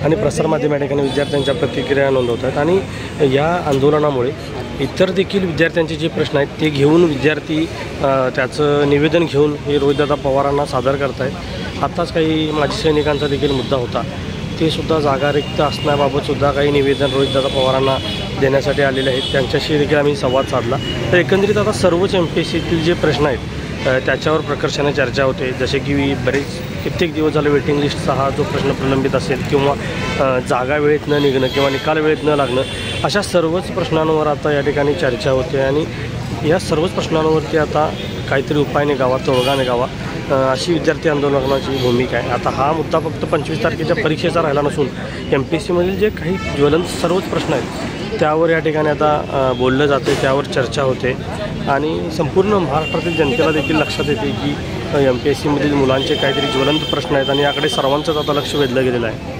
आणि प्रसारमाध्यम या ठिकाणी विद्यार्थ्यांच्या प्रतिक्रिया नोंदवत आहेत आणि या आंदोलनामुळे इतर देखील विद्यार्थ्यांचे जे प्रश्न आहेत ते घेऊन विद्यार्थी त्याचं निवेदन घेऊन हे रोहितदादा पवारांना सादर करत आहेत। आत्ताच काही माजी सैनिकांचा देखील मुद्दा होता, ते सुद्धा जागा रिक्त असण्याबाबतसुद्धा काही निवेदन रोहितदादा पवारांना देण्यासाठी आलेले आहेत, त्यांच्याशी देखील आम्ही संवाद साधला। तर एकंदरीत आता सर्वच MPSCतील जे प्रश्न आहेत त्याच्यावर प्रकर्षाने चर्चा होते, जसे की कित्येक दिवस झाले वेटिंग लिस्टचा हा जो प्रश्न प्रलंबित असेल किंवा जागा वेळेत न निघणं किंवा निकाल वेळेत न लागणं, अशा सर्वच प्रश्नांवर आता या ठिकाणी चर्चा होते आणि या सर्वच प्रश्नांवरती आता काहीतरी उपाय निघावा, तोडगा निघावा अशी विद्यार्थी आंदोलनाची भूमिका आहे। आता हा मुद्दा फक्त 25 तारखेच्या परीक्षेचा राहिला नसून MPSCमधील जे काही ज्वलंत सर्वच प्रश्न आहेत त्यावर या ठिकाणी आता बोललं जाते, त्यावर चर्चा होते आणि संपूर्ण महाराष्ट्रातील जनतेला देखील लक्षात येते की MPSCमधील मुलांचे काहीतरी ज्वलंत प्रश्न आहेत आणि याकडे सर्वांचंच आता लक्ष वेधलं गेलेलं आहे।